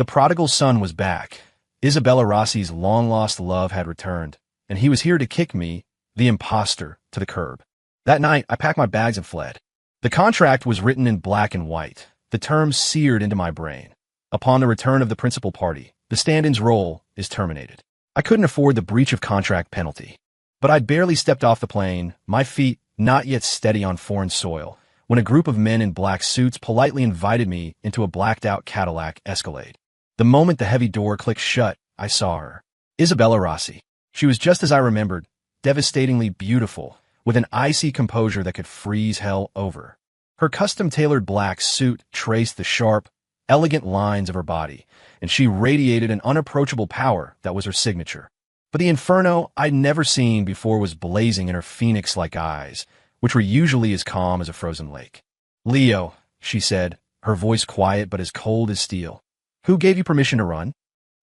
The prodigal son was back. Isabella Rossi's long-lost love had returned, and he was here to kick me, the imposter, to the curb. That night, I packed my bags and fled. The contract was written in black and white, the terms seared into my brain. Upon the return of the principal party, the stand-in's role is terminated. I couldn't afford the breach of contract penalty. But I'd barely stepped off the plane, my feet not yet steady on foreign soil, when a group of men in black suits politely invited me into a blacked-out Cadillac Escalade. The moment the heavy door clicked shut, I saw her. Isabella Rossi. She was just as I remembered, devastatingly beautiful, with an icy composure that could freeze hell over. Her custom-tailored black suit traced the sharp, elegant lines of her body, and she radiated an unapproachable power that was her signature. But the inferno I'd never seen before was blazing in her phoenix-like eyes, which were usually as calm as a frozen lake. "Leo," she said, her voice quiet but as cold as steel. "Who gave you permission to run?"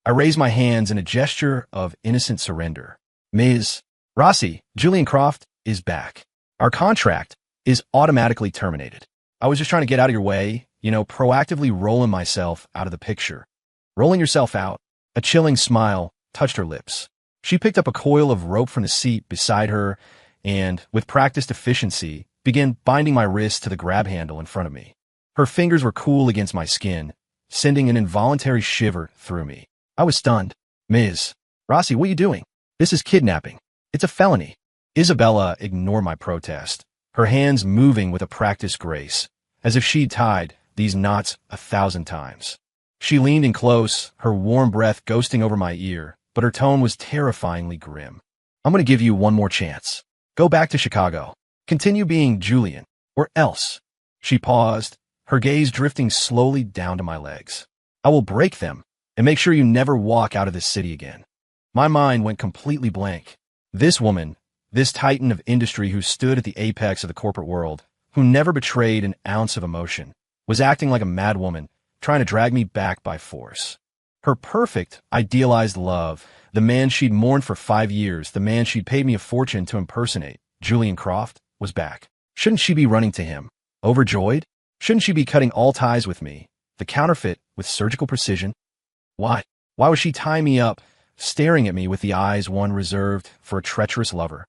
I raised my hands in a gesture of innocent surrender. "Ms. Rossi, Julian Croft is back. Our contract is automatically terminated. I was just trying to get out of your way, proactively rolling myself out of the picture." "Rolling yourself out?" A chilling smile touched her lips. She picked up a coil of rope from the seat beside her and, with practiced efficiency, began binding my wrist to the grab handle in front of me. Her fingers were cool against my skin, sending an involuntary shiver through me. I was stunned. "Ms. Rossi, what are you doing? This is kidnapping. It's a felony." Isabella ignored my protest, her hands moving with a practiced grace, as if she'd tied these knots 1,000 times. She leaned in close, her warm breath ghosting over my ear, but her tone was terrifyingly grim. "I'm going to give you one more chance. Go back to Chicago. Continue being Julian, or else." She paused, her gaze drifting slowly down to my legs. "I will break them and make sure you never walk out of this city again." My mind went completely blank. This woman, this titan of industry who stood at the apex of the corporate world, who never betrayed an ounce of emotion, was acting like a madwoman, trying to drag me back by force. Her perfect, idealized love, the man she'd mourned for 5 years, the man she'd paid me a fortune to impersonate, Julian Croft, was back. Shouldn't she be running to him, overjoyed? Shouldn't she be cutting all ties with me, the counterfeit with surgical precision? Why? Why was she tying me up, staring at me with the eyes one reserved for a treacherous lover?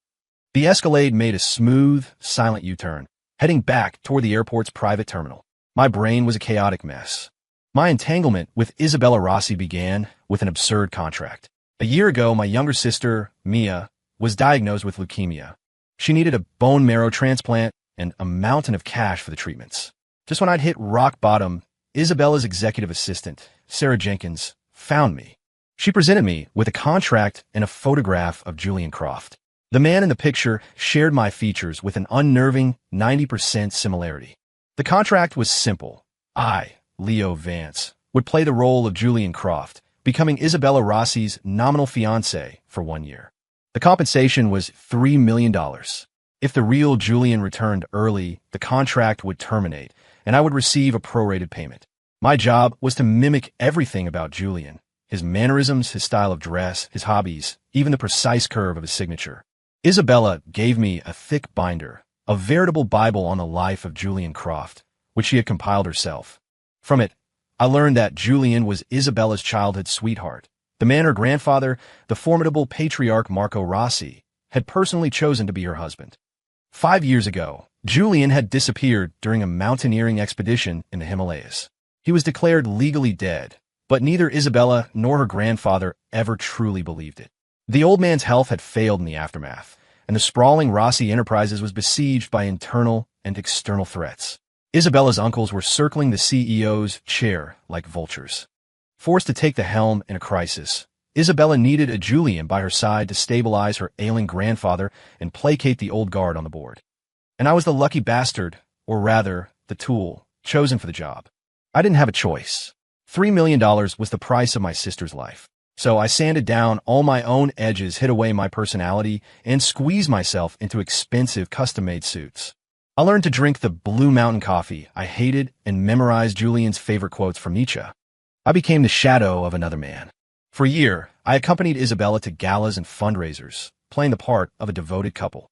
The Escalade made a smooth, silent U-turn, heading back toward the airport's private terminal. My brain was a chaotic mess. My entanglement with Isabella Rossi began with an absurd contract. A year ago, my younger sister, Mia, was diagnosed with leukemia. She needed a bone marrow transplant and a mountain of cash for the treatments. Just when I'd hit rock bottom, Isabella's executive assistant, Sarah Jenkins, found me. She presented me with a contract and a photograph of Julian Croft. The man in the picture shared my features with an unnerving 90% similarity. The contract was simple. I, Leo Vance, would play the role of Julian Croft, becoming Isabella Rossi's nominal fiancé for 1 year. The compensation was $3 million. If the real Julian returned early, the contract would terminate, and I would receive a prorated payment. My job was to mimic everything about Julian: his mannerisms, his style of dress, his hobbies, even the precise curve of his signature. Isabella gave me a thick binder, a veritable Bible on the life of Julian Croft, which she had compiled herself. From it, I learned that Julian was Isabella's childhood sweetheart, the man her grandfather, the formidable patriarch Marco Rossi, had personally chosen to be her husband. 5 years ago, Julian had disappeared during a mountaineering expedition in the Himalayas. He was declared legally dead, but neither Isabella nor her grandfather ever truly believed it. The old man's health had failed in the aftermath, and the sprawling Rossi Enterprises was besieged by internal and external threats. Isabella's uncles were circling the CEO's chair like vultures. Forced to take the helm in a crisis, Isabella needed a Julian by her side to stabilize her ailing grandfather and placate the old guard on the board. And I was the lucky bastard, or rather, the tool, chosen for the job. I didn't have a choice. $3 million was the price of my sister's life. So I sanded down all my own edges, hid away my personality, and squeezed myself into expensive custom-made suits. I learned to drink the Blue Mountain coffee I hated and memorized Julian's favorite quotes from Nietzsche. I became the shadow of another man. For a year, I accompanied Isabella to galas and fundraisers, playing the part of a devoted couple.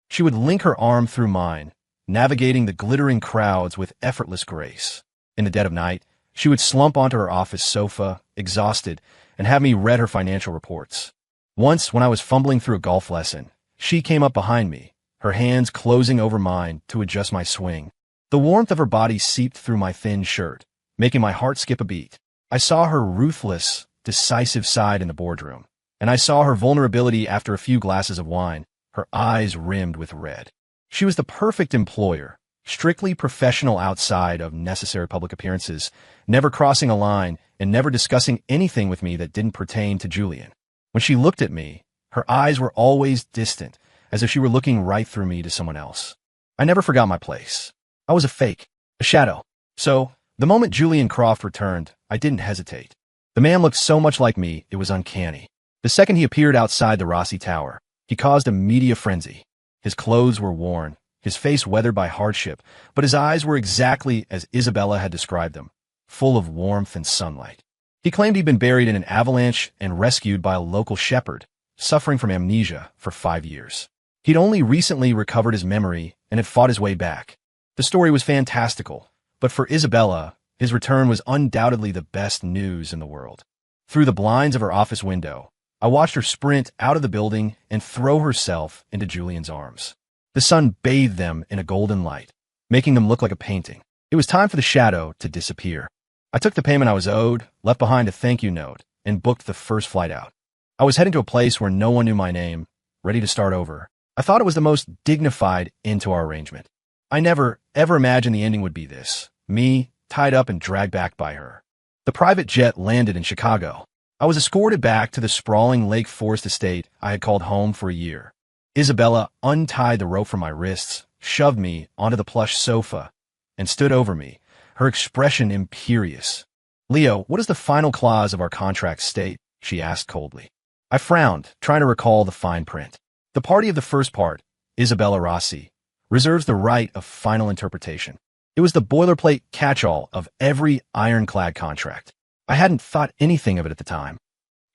She would link her arm through mine, navigating the glittering crowds with effortless grace. In the dead of night, She would slump onto her office sofa, exhausted, and have me read her financial reports. Once, when I was fumbling through a golf lesson, she came up behind me, her hands closing over mine to adjust my swing. The warmth of her body seeped through my thin shirt, making my heart skip a beat. I saw her ruthless, decisive side in the boardroom, and I saw her vulnerability after a few glasses of wine, her eyes rimmed with red. She was the perfect employer, strictly professional outside of necessary public appearances, never crossing a line and never discussing anything with me that didn't pertain to Julian. When she looked at me, her eyes were always distant, as if she were looking right through me to someone else. I never forgot my place. I was a fake, a shadow. So, the moment Julian Croft returned, I didn't hesitate. The man looked so much like me, it was uncanny. The second he appeared outside the Rossi Tower, he caused a media frenzy. His clothes were worn, his face weathered by hardship, but his eyes were exactly as Isabella had described them, full of warmth and sunlight. He claimed he'd been buried in an avalanche and rescued by a local shepherd, suffering from amnesia for 5 years. He'd only recently recovered his memory and had fought his way back. The story was fantastical, but for Isabella, his return was undoubtedly the best news in the world. Through the blinds of her office window, I watched her sprint out of the building and throw herself into Julian's arms. The sun bathed them in a golden light, making them look like a painting. It was time for the shadow to disappear. I took the payment I was owed, left behind a thank you note, and booked the first flight out. I was heading to a place where no one knew my name, ready to start over. I thought it was the most dignified end to our arrangement. I never, ever imagined the ending would be this. Me, tied up and dragged back by her. The private jet landed in Chicago. I was escorted back to the sprawling Lake Forest estate I had called home for a year. Isabella untied the rope from my wrists, shoved me onto the plush sofa, and stood over me, her expression imperious. "Leo, what does the final clause of our contract state?" she asked coldly. I frowned, trying to recall the fine print. The party of the first part, Isabella Rossi, reserves the right of final interpretation. It was the boilerplate catch-all of every ironclad contract. I hadn't thought anything of it at the time.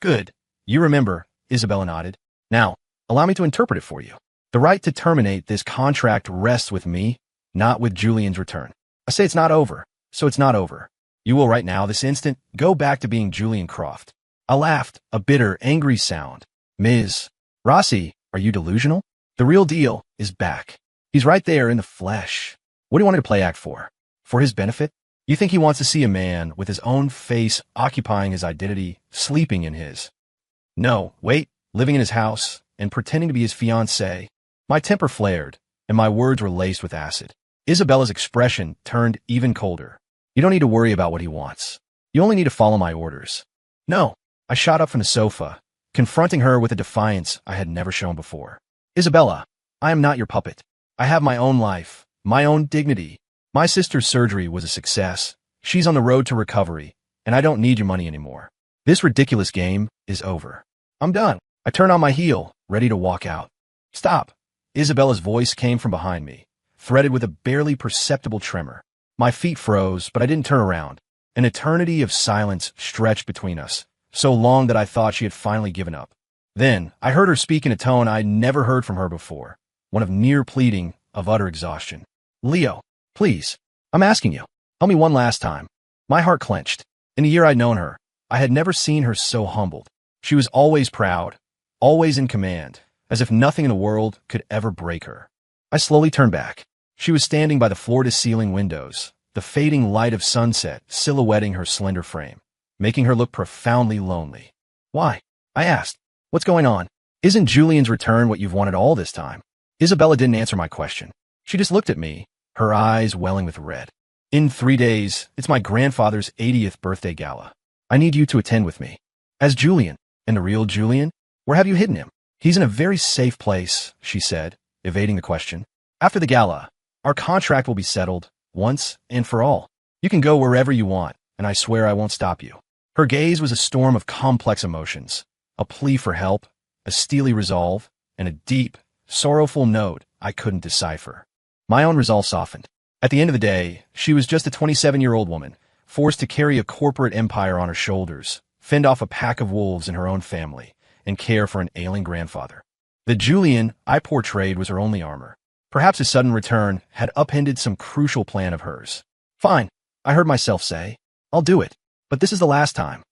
"Good. You remember," Isabella nodded. "Now, allow me to interpret it for you. The right to terminate this contract rests with me, not with Julian's return. I say it's not over, so it's not over. You will right now, this instant, go back to being Julian Croft." I laughed, a bitter, angry sound. "Ms. Rossi, are you delusional? The real deal is back. He's right there in the flesh. What do you want me to play act for? For his benefit? You think he wants to see a man with his own face occupying his identity, sleeping in his? No, wait, living in his house and pretending to be his fiancé." My temper flared, and my words were laced with acid. Isabella's expression turned even colder. "You don't need to worry about what he wants. You only need to follow my orders." "No." I shot up from the sofa, confronting her with a defiance I had never shown before. "Isabella, I am not your puppet. I have my own life, my own dignity. My sister's surgery was a success. She's on the road to recovery, and I don't need your money anymore. This ridiculous game is over. I'm done." I turned on my heel, ready to walk out. "Stop." Isabella's voice came from behind me, threaded with a barely perceptible tremor. My feet froze, but I didn't turn around. An eternity of silence stretched between us, so long that I thought she had finally given up. Then, I heard her speak in a tone I'd never heard from her before, one of near pleading, of utter exhaustion. "Leo, please, I'm asking you, help me one last time." My heart clenched. In the year I'd known her, I had never seen her so humbled. She was always proud, always in command, as if nothing in the world could ever break her. I slowly turned back. She was standing by the floor-to-ceiling windows, the fading light of sunset silhouetting her slender frame, making her look profoundly lonely. "Why?" I asked. "What's going on? Isn't Julian's return what you've wanted all this time?" Isabella didn't answer my question. She just looked at me, her eyes welling with red. "In 3 days, it's my grandfather's 80th birthday gala. I need you to attend with me." "As Julian? And the real Julian? Where have you hidden him?" "He's in a very safe place," she said, evading the question. "After the gala, our contract will be settled, once and for all. You can go wherever you want, and I swear I won't stop you." Her gaze was a storm of complex emotions, a plea for help, a steely resolve, and a deep, sorrowful note I couldn't decipher. My own resolve softened. At the end of the day, she was just a 27-year-old woman, forced to carry a corporate empire on her shoulders, fend off a pack of wolves in her own family, and care for an ailing grandfather. The Julian I portrayed was her only armor. Perhaps his sudden return had upended some crucial plan of hers. "Fine," I heard myself say. I'll do it. But this is the last time.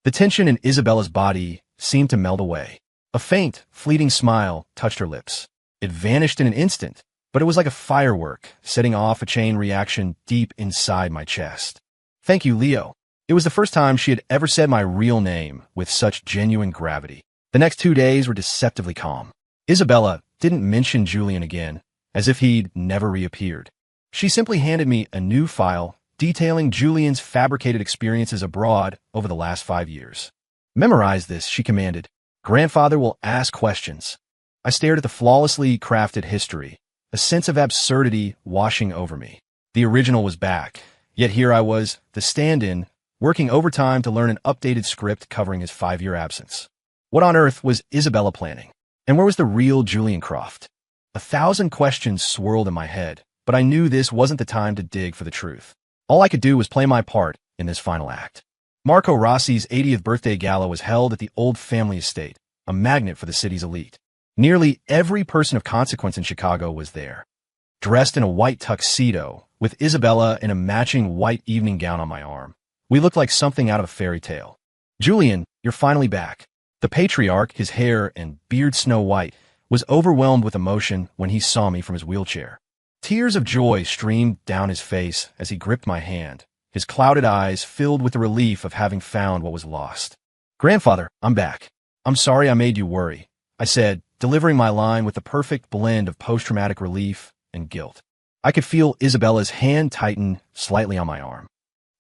The tension in Isabella's body seemed to melt away. A faint, fleeting smile touched her lips. It vanished in an instant, but it was like a firework, setting off a chain reaction deep inside my chest. Thank you, Leo. It was the first time she had ever said my real name with such genuine gravity. The next 2 days were deceptively calm. Isabella didn't mention Julian again, as if he'd never reappeared. She simply handed me a new file detailing Julian's fabricated experiences abroad over the last 5 years. Memorize this, she commanded. Grandfather will ask questions. I stared at the flawlessly crafted history, a sense of absurdity washing over me. The original was back, yet here I was, the stand-in, working overtime to learn an updated script covering his 5-year absence. What on earth was Isabella planning? And where was the real Julian Croft? 1,000 questions swirled in my head, but I knew this wasn't the time to dig for the truth. All I could do was play my part in this final act. Marco Rossi's 80th birthday gala was held at the old family estate, a magnet for the city's elite. Nearly every person of consequence in Chicago was there. Dressed in a white tuxedo, with Isabella in a matching white evening gown on my arm, we looked like something out of a fairy tale. Julian, you're finally back. The patriarch, his hair and beard snow white, was overwhelmed with emotion when he saw me from his wheelchair. Tears of joy streamed down his face as he gripped my hand, his clouded eyes filled with the relief of having found what was lost. Grandfather, I'm back. I'm sorry I made you worry, I said, delivering my line with the perfect blend of post-traumatic relief and guilt. I could feel Isabella's hand tighten slightly on my arm.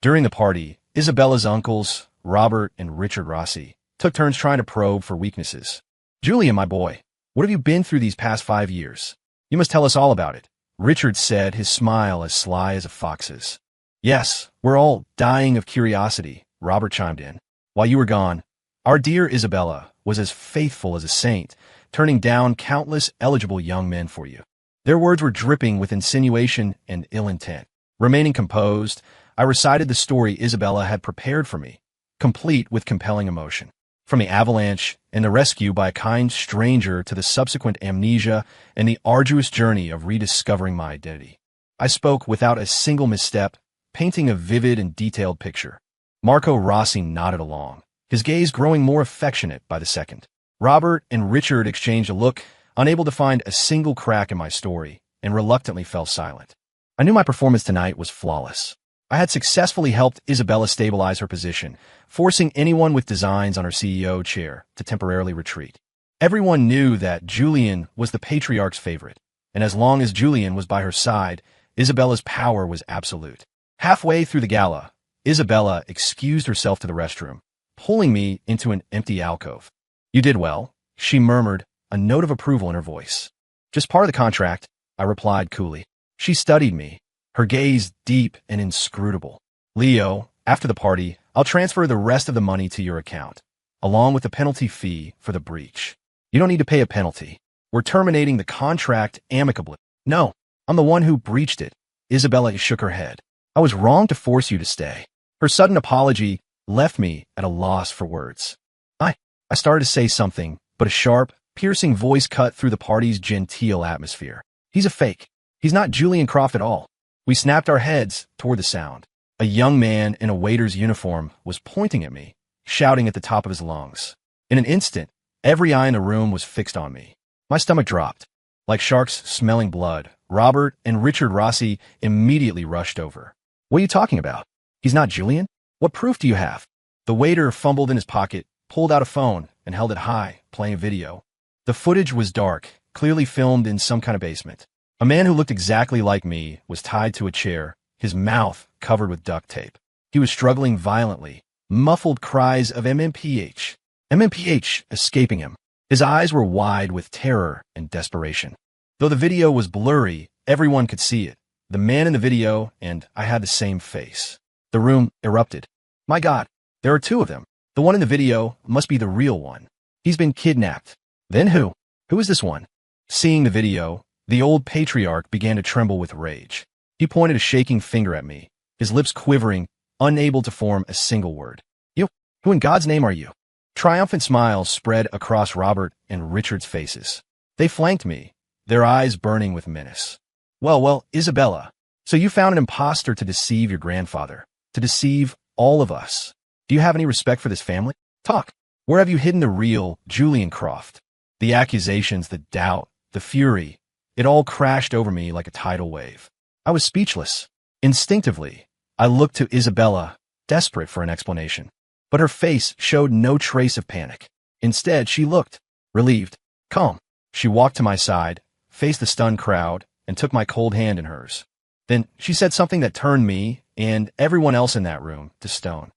During the party, Isabella's uncles, Robert and Richard Rossi, took turns trying to probe for weaknesses. Julian, my boy, what have you been through these past 5 years? You must tell us all about it, Richard said, his smile as sly as a fox's. Yes, we're all dying of curiosity, Robert chimed in. While you were gone, our dear Isabella was as faithful as a saint, turning down countless eligible young men for you. Their words were dripping with insinuation and ill intent. Remaining composed, I recited the story Isabella had prepared for me, complete with compelling emotion. From the avalanche and the rescue by a kind stranger to the subsequent amnesia and the arduous journey of rediscovering my identity. I spoke without a single misstep, painting a vivid and detailed picture. Marco Rossi nodded along, his gaze growing more affectionate by the second. Robert and Richard exchanged a look, unable to find a single crack in my story, and reluctantly fell silent. I knew my performance tonight was flawless. I had successfully helped Isabella stabilize her position, forcing anyone with designs on her CEO chair to temporarily retreat. Everyone knew that Julian was the patriarch's favorite, and as long as Julian was by her side, Isabella's power was absolute. Halfway through the gala, Isabella excused herself to the restroom, pulling me into an empty alcove. You did well, she murmured, a note of approval in her voice. Just part of the contract, I replied coolly. She studied me, her gaze deep and inscrutable. Leo, after the party, I'll transfer the rest of the money to your account, along with the penalty fee for the breach. You don't need to pay a penalty. We're terminating the contract amicably. No, I'm the one who breached it. Isabella shook her head. I was wrong to force you to stay. Her sudden apology left me at a loss for words. I started to say something, but a sharp, piercing voice cut through the party's genteel atmosphere. He's a fake. He's not Julian Croft at all. We snapped our heads toward the sound. A young man in a waiter's uniform was pointing at me, shouting at the top of his lungs. In an instant, every eye in the room was fixed on me. My stomach dropped. Like sharks smelling blood, Robert and Richard Rossi immediately rushed over. What are you talking about? He's not Julian? What proof do you have? The waiter fumbled in his pocket, pulled out a phone, and held it high, playing a video. The footage was dark, clearly filmed in some kind of basement. A man who looked exactly like me was tied to a chair, his mouth covered with duct tape. He was struggling violently, muffled cries of MMPH escaping him. His eyes were wide with terror and desperation. Though the video was blurry, everyone could see it. The man in the video and I had the same face. The room erupted. My God, there are two of them. The one in the video must be the real one. He's been kidnapped. Then who? Who is this one? Seeing the video, the old patriarch began to tremble with rage. He pointed a shaking finger at me, his lips quivering, unable to form a single word. You? Who in God's name are you? Triumphant smiles spread across Robert and Richard's faces. They flanked me, their eyes burning with menace. Well, Isabella, so you found an imposter to deceive your grandfather, to deceive All of us. Do you have any respect for this family? Talk. Where have you hidden the real Julian Croft? The accusations, the doubt, the fury, it all crashed over me like a tidal wave. I was speechless. Instinctively, I looked to Isabella, desperate for an explanation. But her face showed no trace of panic. Instead, she looked relieved, calm. She walked to my side, faced the stunned crowd, and took my cold hand in hers. Then she said something that turned me and everyone else in that room to stone.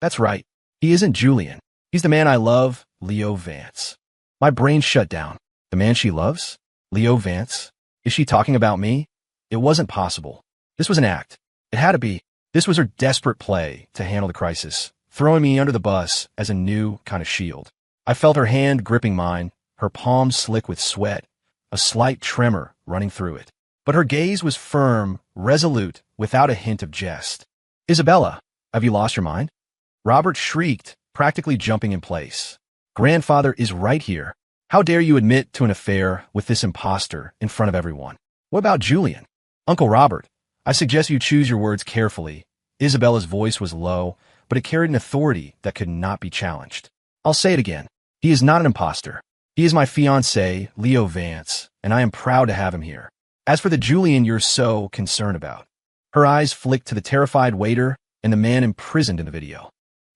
That's right. He isn't Julian. He's the man I love, Leo Vance. My brain shut down. The man she loves? Leo Vance? Is she talking about me? It wasn't possible. This was an act. It had to be. This was her desperate play to handle the crisis, throwing me under the bus as a new kind of shield. I felt her hand gripping mine, her palm slick with sweat, a slight tremor running through it. But her gaze was firm, resolute, without a hint of jest. Isabella, have you lost your mind? Robert shrieked, practically jumping in place. Grandfather is right here. How dare you admit to an affair with this imposter in front of everyone? What about Julian? Uncle Robert, I suggest you choose your words carefully. Isabella's voice was low, but it carried an authority that could not be challenged. I'll say it again. He is not an imposter. He is my fiancé, Leo Vance, and I am proud to have him here. As for the Julian you're so concerned about, her eyes flicked to the terrified waiter and the man imprisoned in the video.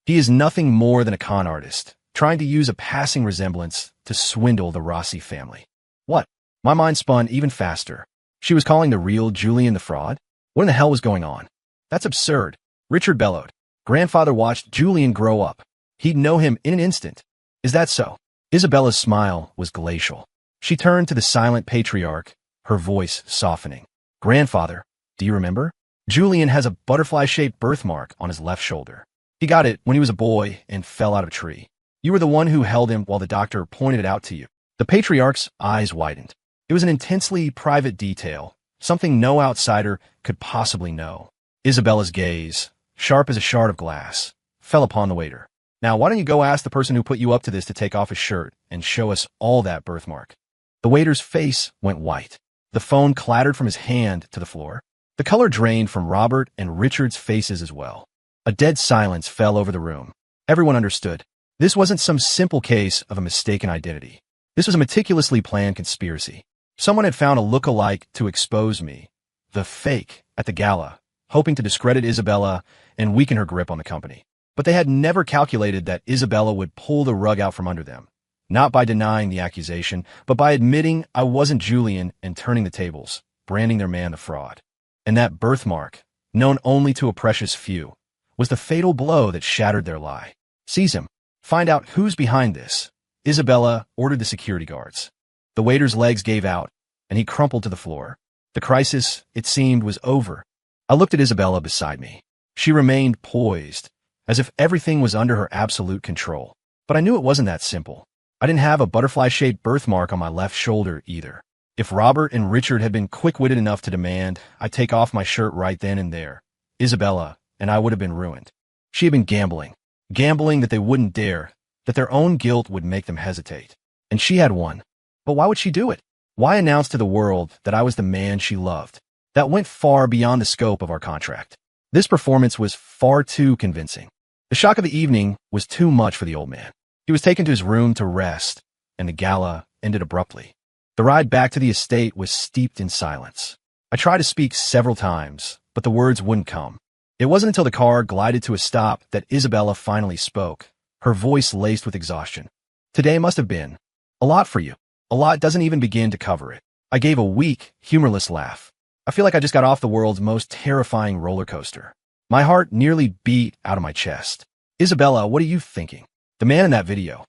He is nothing more than a con artist, trying to use a passing resemblance to swindle the Rossi family. What? My mind spun even faster. She was calling the real Julian the fraud? What in the hell was going on? That's absurd. Richard bellowed. Grandfather watched Julian grow up. He'd know him in an instant. Is that so? Isabella's smile was glacial. She turned to the silent patriarch, her voice softening. Grandfather, do you remember? Julian has a butterfly-shaped birthmark on his left shoulder. He got it when he was a boy and fell out of a tree. You were the one who held him while the doctor pointed it out to you. The patriarch's eyes widened. It was an intensely private detail, something no outsider could possibly know. Isabella's gaze, sharp as a shard of glass, fell upon the waiter. Now, why don't you go ask the person who put you up to this to take off his shirt and show us all that birthmark? The waiter's face went white. The phone clattered from his hand to the floor. The color drained from Robert and Richard's faces as well. A dead silence fell over the room. Everyone understood. This wasn't some simple case of a mistaken identity. This was a meticulously planned conspiracy. Someone had found a look-alike to expose me, the fake, at the gala, hoping to discredit Isabella and weaken her grip on the company. But they had never calculated that Isabella would pull the rug out from under them, not by denying the accusation, but by admitting I wasn't Julian and turning the tables, branding their man the fraud. And that birthmark, known only to a precious few, was the fatal blow that shattered their lie. Seize him. Find out who's behind this. Isabella ordered the security guards. The waiter's legs gave out, and he crumpled to the floor. The crisis, it seemed, was over. I looked at Isabella beside me. She remained poised, as if everything was under her absolute control. But I knew it wasn't that simple. I didn't have a butterfly-shaped birthmark on my left shoulder either. If Robert and Richard had been quick-witted enough to demand I take off my shirt right then and there, Isabella and I would have been ruined. She had been gambling that they wouldn't dare, that their own guilt would make them hesitate. And she had won. But why would she do it? Why announce to the world that I was the man she loved? That went far beyond the scope of our contract. This performance was far too convincing. The shock of the evening was too much for the old man. He was taken to his room to rest, and the gala ended abruptly. The ride back to the estate was steeped in silence. I tried to speak several times, but the words wouldn't come. It wasn't until the car glided to a stop that Isabella finally spoke, her voice laced with exhaustion. Today must have been a lot for you. A lot doesn't even begin to cover it. I gave a weak, humorless laugh. I feel like I just got off the world's most terrifying roller coaster. My heart nearly beat out of my chest. Isabella, what are you thinking? The man in that video.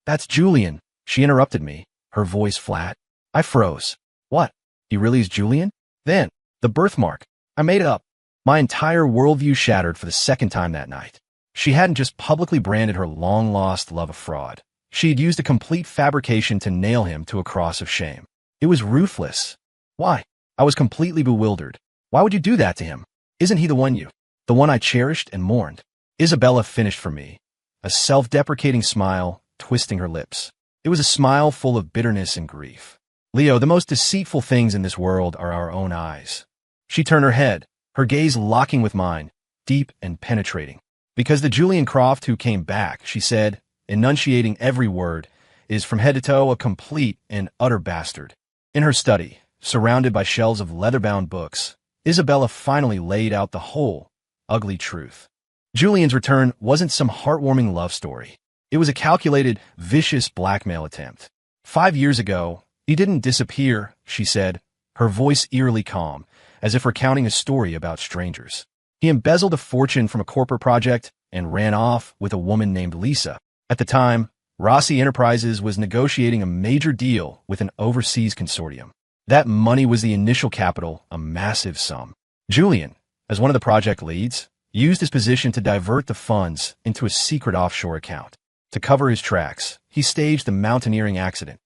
That's Julian. She interrupted me, her voice flat. I froze. What? He really is Julian? Then, the birthmark. I made it up. My entire worldview shattered for the second time that night. She hadn't just publicly branded her long-lost love a fraud. She had used a complete fabrication to nail him to a cross of shame. It was ruthless. Why? I was completely bewildered. Why would you do that to him? Isn't he the one I cherished and mourned? Isabella finished for me, a self-deprecating smile twisting her lips. It was a smile full of bitterness and grief. Leo, the most deceitful things in this world are our own eyes. She turned her head, her gaze locking with mine, deep and penetrating. Because the Julian Croft who came back, she said, enunciating every word, is from head to toe a complete and utter bastard. In her study, surrounded by shelves of leather-bound books, Isabella finally laid out the whole, ugly truth. Julian's return wasn't some heartwarming love story. It was a calculated, vicious blackmail attempt. 5 years ago, he didn't disappear, she said, her voice eerily calm, as if recounting a story about strangers. He embezzled a fortune from a corporate project and ran off with a woman named Lisa. At the time, Rossi Enterprises was negotiating a major deal with an overseas consortium. That money was the initial capital, a massive sum. Julian, as one of the project leads, used his position to divert the funds into a secret offshore account. To cover his tracks, he staged a mountaineering accident.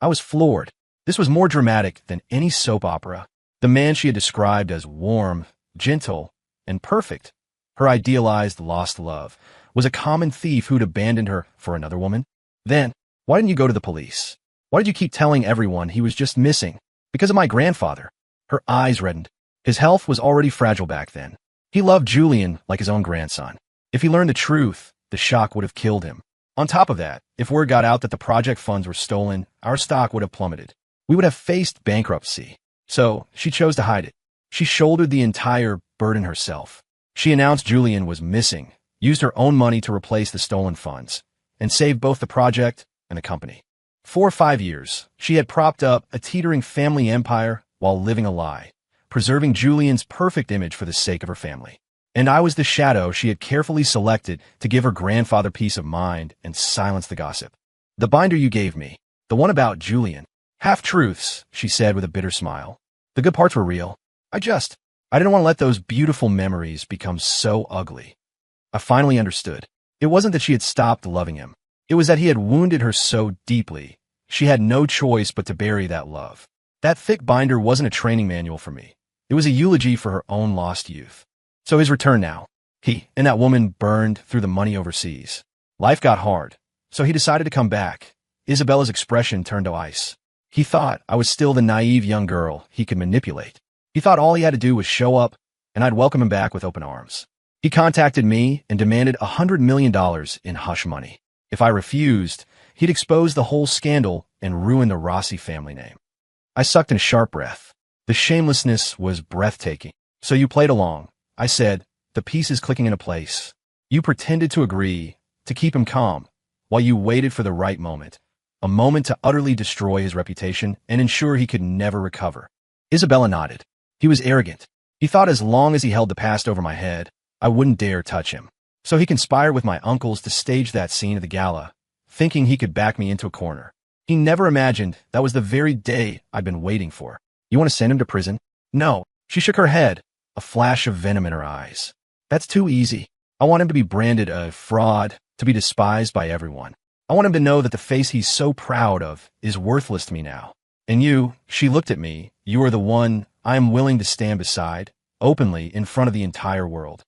I was floored. This was more dramatic than any soap opera. The man she had described as warm, gentle, and perfect, her idealized lost love, was a common thief who'd abandoned her for another woman. Then, why didn't you go to the police? Why did you keep telling everyone he was just missing? Because of my grandfather. Her eyes reddened. His health was already fragile back then. He loved Julian like his own grandson. If he learned the truth, the shock would have killed him. On top of that, if word got out that the project funds were stolen, our stock would have plummeted. We would have faced bankruptcy. So, she chose to hide it. She shouldered the entire burden herself. She announced Julian was missing, used her own money to replace the stolen funds, and saved both the project and the company. For 5 years, she had propped up a teetering family empire while living a lie, preserving Julian's perfect image for the sake of her family. And I was the shadow she had carefully selected to give her grandfather peace of mind and silence the gossip. The binder you gave me, the one about Julian. Half-truths, she said with a bitter smile. The good parts were real. I didn't want to let those beautiful memories become so ugly. I finally understood. It wasn't that she had stopped loving him. It was that he had wounded her so deeply. She had no choice but to bury that love. That thick binder wasn't a training manual for me. It was a eulogy for her own lost youth. So his return now. He and that woman burned through the money overseas. Life got hard, so he decided to come back. Isabella's expression turned to ice. He thought I was still the naive young girl he could manipulate. He thought all he had to do was show up, and I'd welcome him back with open arms. He contacted me and demanded $100 million in hush money. If I refused, he'd expose the whole scandal and ruin the Rossi family name. I sucked in a sharp breath. The shamelessness was breathtaking. So you played along, I said, the pieces clicking into place. You pretended to agree, to keep him calm, while you waited for the right moment. A moment to utterly destroy his reputation and ensure he could never recover. Isabella nodded. He was arrogant. He thought as long as he held the past over my head, I wouldn't dare touch him. So he conspired with my uncles to stage that scene at the gala, thinking he could back me into a corner. He never imagined that was the very day I'd been waiting for. You want to send him to prison? No. She shook her head, a flash of venom in her eyes. That's too easy. I want him to be branded a fraud, to be despised by everyone. I want him to know that the face he's so proud of is worthless to me now. And you, she looked at me, you are the one I am willing to stand beside, openly in front of the entire world.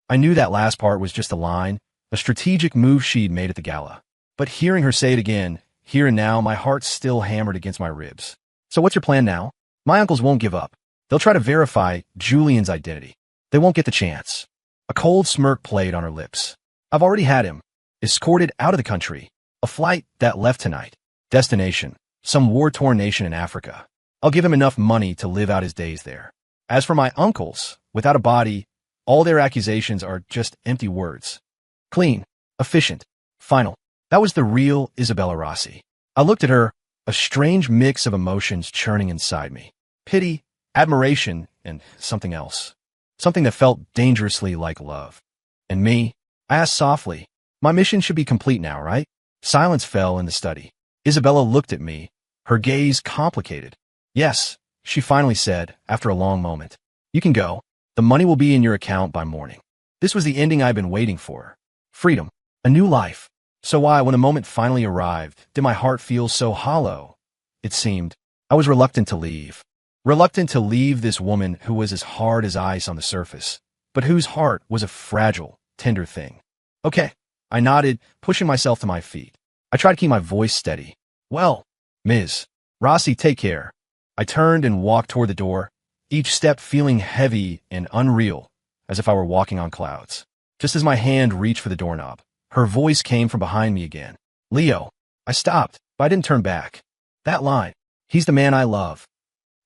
I knew that last part was just a line, a strategic move she'd made at the gala. But hearing her say it again, here and now, my heart still hammered against my ribs. So what's your plan now? My uncles won't give up. They'll try to verify Julian's identity. They won't get the chance. A cold smirk played on her lips. I've already had him. Escorted out of the country. A flight that left tonight. Destination. Some war-torn nation in Africa. I'll give him enough money to live out his days there. As for my uncles, without a body, all their accusations are just empty words. Clean. Efficient. Final. That was the real Isabella Rossi. I looked at her, a strange mix of emotions churning inside me. Pity, admiration, and something else. Something that felt dangerously like love. And me? I asked softly. My mission should be complete now, right? Silence fell in the study. Isabella looked at me, her gaze complicated. Yes, she finally said, after a long moment. You can go. The money will be in your account by morning. This was the ending I'd been waiting for. Freedom. A new life. So why, when the moment finally arrived, did my heart feel so hollow? It seemed. I was reluctant to leave. Reluctant to leave this woman who was as hard as ice on the surface, but whose heart was a fragile, tender thing. Okay. I nodded, pushing myself to my feet. I tried to keep my voice steady. Well, Ms. Rossi, take care. I turned and walked toward the door, each step feeling heavy and unreal, as if I were walking on clouds. Just as my hand reached for the doorknob, her voice came from behind me again. Leo. I stopped, but I didn't turn back. That line, he's the man I love.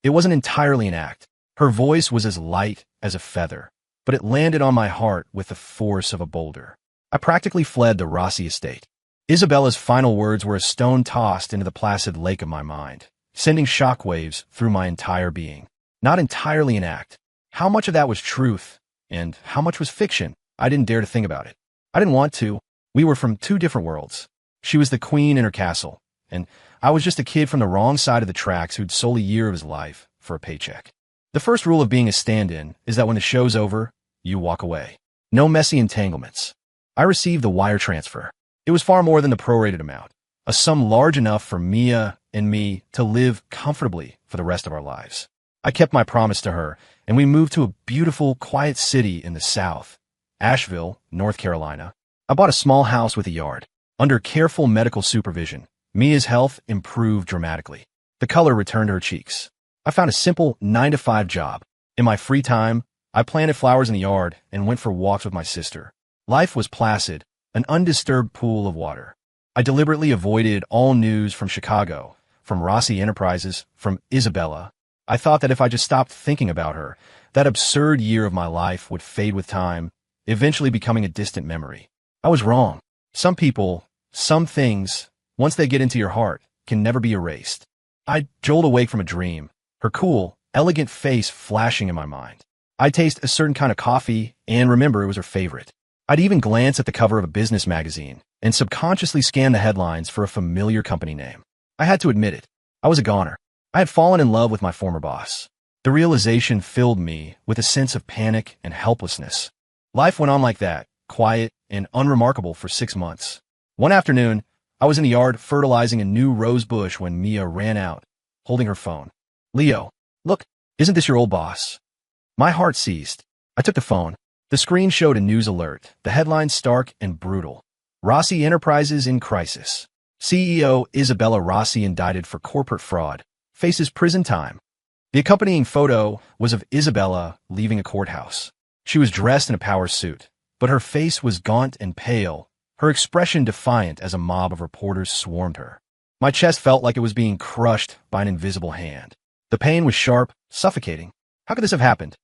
It wasn't entirely an act. Her voice was as light as a feather, but it landed on my heart with the force of a boulder. I practically fled the Rossi estate. Isabella's final words were a stone tossed into the placid lake of my mind, sending shockwaves through my entire being. Not entirely an act. How much of that was truth, and how much was fiction? I didn't dare to think about it. I didn't want to. We were from two different worlds. She was the queen in her castle, and I was just a kid from the wrong side of the tracks who'd sold a year of his life for a paycheck. The first rule of being a stand-in is that when the show's over, you walk away. No messy entanglements. I received the wire transfer. It was far more than the prorated amount, a sum large enough for Mia and me to live comfortably for the rest of our lives. I kept my promise to her, and we moved to a beautiful, quiet city in the South, Asheville, North Carolina. I bought a small house with a yard. Under careful medical supervision, Mia's health improved dramatically. The color returned to her cheeks. I found a simple 9-to-5 job. In my free time, I planted flowers in the yard and went for walks with my sister. Life was placid, an undisturbed pool of water. I deliberately avoided all news from Chicago, from Rossi Enterprises, from Isabella. I thought that if I just stopped thinking about her, that absurd year of my life would fade with time, eventually becoming a distant memory. I was wrong. Some people, some things, once they get into your heart, can never be erased. I jolt awake from a dream, her cool, elegant face flashing in my mind. I'd taste a certain kind of coffee and remember it was her favorite. I'd even glance at the cover of a business magazine and subconsciously scan the headlines for a familiar company name. I had to admit it. I was a goner. I had fallen in love with my former boss. The realization filled me with a sense of panic and helplessness. Life went on like that, quiet and unremarkable for 6 months. One afternoon, I was in the yard fertilizing a new rose bush when Mia ran out, holding her phone. Leo, look, isn't this your old boss? My heart seized. I took the phone. The screen showed a news alert, the headline stark and brutal. Rossi Enterprises in crisis. CEO Isabella Rossi indicted for corporate fraud, faces prison time. The accompanying photo was of Isabella leaving a courthouse. She was dressed in a power suit, but her face was gaunt and pale, her expression defiant as a mob of reporters swarmed her. My chest felt like it was being crushed by an invisible hand. The pain was sharp, suffocating. How could this have happened?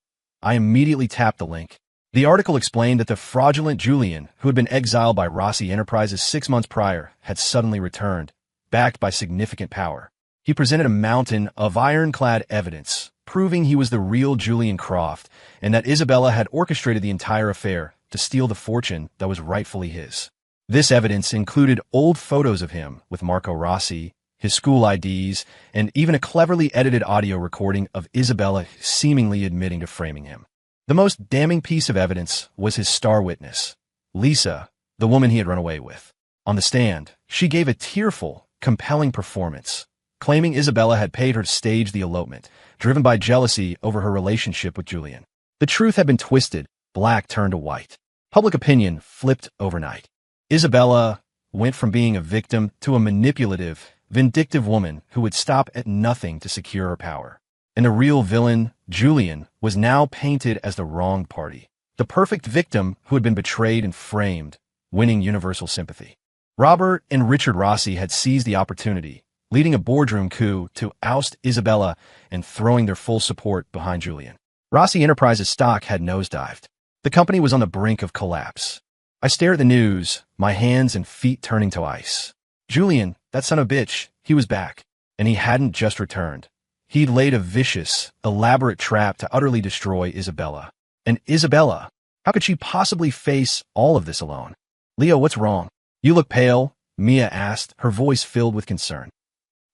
I immediately tapped the link. The article explained that the fraudulent Julian, who had been exiled by Rossi Enterprises 6 months prior, had suddenly returned, backed by significant power. He presented a mountain of ironclad evidence, proving he was the real Julian Croft, and that Isabella had orchestrated the entire affair to steal the fortune that was rightfully his. This evidence included old photos of him with Marco Rossi, his school IDs, and even a cleverly edited audio recording of Isabella seemingly admitting to framing him. The most damning piece of evidence was his star witness, Lisa, the woman he had run away with. On the stand, she gave a tearful, compelling performance, claiming Isabella had paid her to stage the elopement, driven by jealousy over her relationship with Julian. The truth had been twisted, black turned to white. Public opinion flipped overnight. Isabella went from being a victim to a manipulative, vindictive woman who would stop at nothing to secure her power. And the real villain, Julian, was now painted as the wrong party, the perfect victim who had been betrayed and framed, winning universal sympathy. Robert and Richard Rossi had seized the opportunity, leading a boardroom coup to oust Isabella and throwing their full support behind Julian. Rossi Enterprises stock had nosedived. The company was on the brink of collapse. I stared at the news, my hands and feet turning to ice. Julian, that son of a bitch, he was back, and he hadn't just returned. He'd laid a vicious, elaborate trap to utterly destroy Isabella. And Isabella, how could she possibly face all of this alone? Leo, what's wrong? You look pale, Mia asked, her voice filled with concern.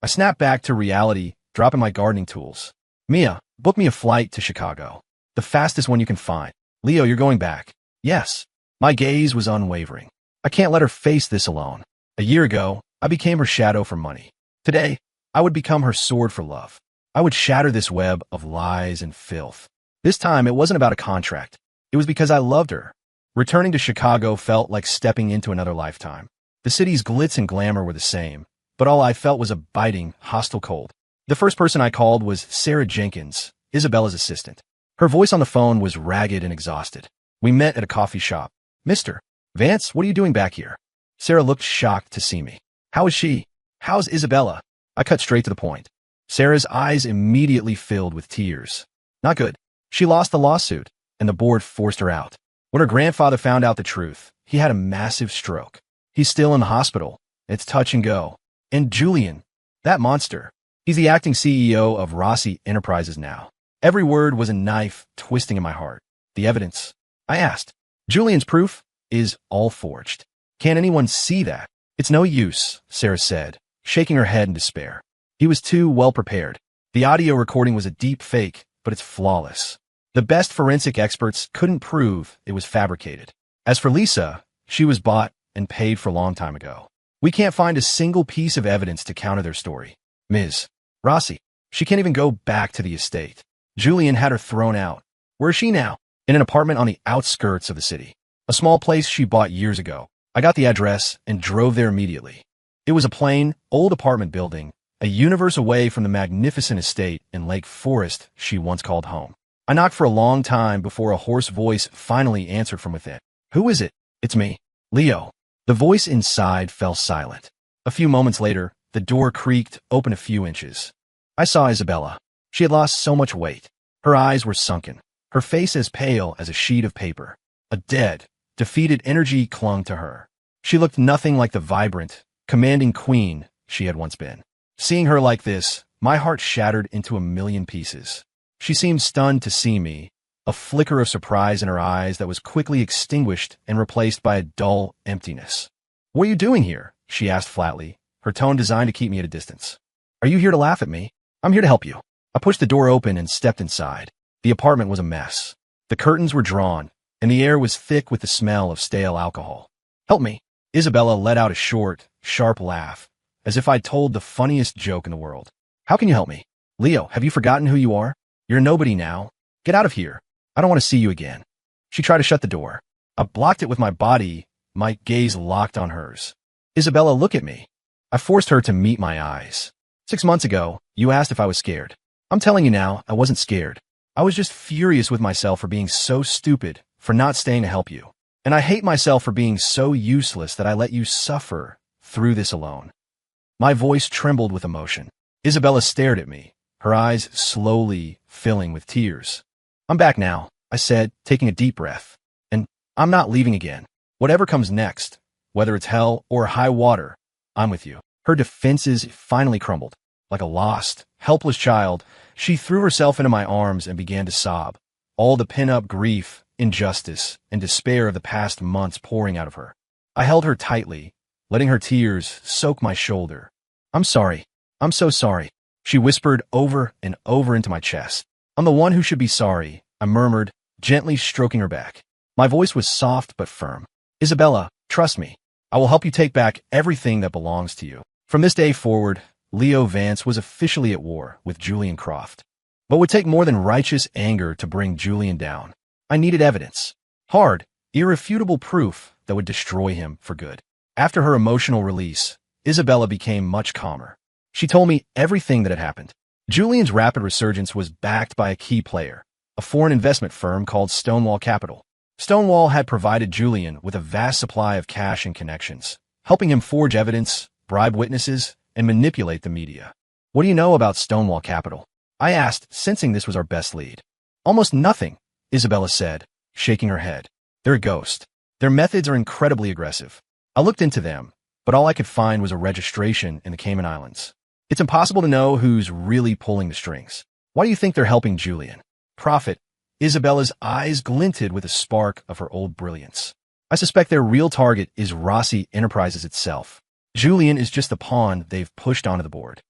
I snapped back to reality, dropping my gardening tools. Mia, book me a flight to Chicago. The fastest one you can find. Leo, you're going back. Yes. My gaze was unwavering. I can't let her face this alone. A year ago, I became her shadow for money. Today, I would become her sword for love. I would shatter this web of lies and filth. This time, it wasn't about a contract. It was because I loved her. Returning to Chicago felt like stepping into another lifetime. The city's glitz and glamour were the same, but all I felt was a biting, hostile cold. The first person I called was Sarah Jenkins, Isabella's assistant. Her voice on the phone was ragged and exhausted. We met at a coffee shop. Mr. Vance, what are you doing back here? Sarah looked shocked to see me. How is she? How's Isabella? I cut straight to the point. Sarah's eyes immediately filled with tears. Not good. She lost the lawsuit, and the board forced her out. When her grandfather found out the truth, he had a massive stroke. He's still in the hospital. It's touch and go. And Julian, that monster, he's the acting CEO of Rossi Enterprises now. Every word was a knife twisting in my heart. The evidence, I asked. Julian's proof is all forged. Can't anyone see that? It's no use, Sarah said, shaking her head in despair. He was too well prepared. The audio recording was a deep fake, but it's flawless. The best forensic experts couldn't prove it was fabricated. As for Lisa, she was bought and paid for a long time ago. We can't find a single piece of evidence to counter their story. Ms. Rossi, she can't even go back to the estate. Julian had her thrown out. Where is she now? In an apartment on the outskirts of the city. A small place she bought years ago. I got the address and drove there immediately. It was a plain, old apartment building, a universe away from the magnificent estate in Lake Forest she once called home. I knocked for a long time before a hoarse voice finally answered from within. Who is it? It's me, Leo. The voice inside fell silent. A few moments later, the door creaked open a few inches. I saw Isabella. She had lost so much weight. Her eyes were sunken, her face as pale as a sheet of paper. A dead, defeated energy clung to her. She looked nothing like the vibrant, commanding queen she had once been. Seeing her like this, my heart shattered into a million pieces. She seemed stunned to see me, a flicker of surprise in her eyes that was quickly extinguished and replaced by a dull emptiness. What are you doing here? She asked flatly, her tone designed to keep me at a distance. Are you here to laugh at me? I'm here to help you. I pushed the door open and stepped inside. The apartment was a mess. The curtains were drawn, and the air was thick with the smell of stale alcohol. Help me. Isabella let out a short, sharp laugh, as if I'd told the funniest joke in the world. How can you help me? Leo, have you forgotten who you are? You're nobody now. Get out of here. I don't want to see you again. She tried to shut the door. I blocked it with my body, my gaze locked on hers. Isabella, look at me. I forced her to meet my eyes. 6 months ago, you asked if I was scared. I'm telling you now, I wasn't scared. I was just furious with myself for being so stupid, for not staying to help you. And I hate myself for being so useless that I let you suffer through this alone. My voice trembled with emotion. Isabella stared at me, her eyes slowly filling with tears. I'm back now, I said, taking a deep breath. And I'm not leaving again. Whatever comes next, whether it's hell or high water, I'm with you. Her defenses finally crumbled. Like a lost, helpless child, she threw herself into my arms and began to sob, all the pent-up grief, injustice, and despair of the past months pouring out of her. I held her tightly, letting her tears soak my shoulder. I'm sorry. I'm so sorry. She whispered over and over into my chest. I'm the one who should be sorry, I murmured, gently stroking her back. My voice was soft but firm. Isabella, trust me. I will help you take back everything that belongs to you. From this day forward, Leo Vance was officially at war with Julian Croft. But it would take more than righteous anger to bring Julian down. I needed evidence. Hard, irrefutable proof that would destroy him for good. After her emotional release, Isabella became much calmer. She told me everything that had happened. Julian's rapid resurgence was backed by a key player, a foreign investment firm called Stonewall Capital. Stonewall had provided Julian with a vast supply of cash and connections, helping him forge evidence, bribe witnesses, and manipulate the media. What do you know about Stonewall Capital? I asked, sensing this was our best lead. Almost nothing, Isabella said, shaking her head. They're a ghost. Their methods are incredibly aggressive. I looked into them, but all I could find was a registration in the Cayman Islands. It's impossible to know who's really pulling the strings. Why do you think they're helping Julian? Profit. Isabella's eyes glinted with a spark of her old brilliance. I suspect their real target is Rossi Enterprises itself. Julian is just the pawn they've pushed onto the board.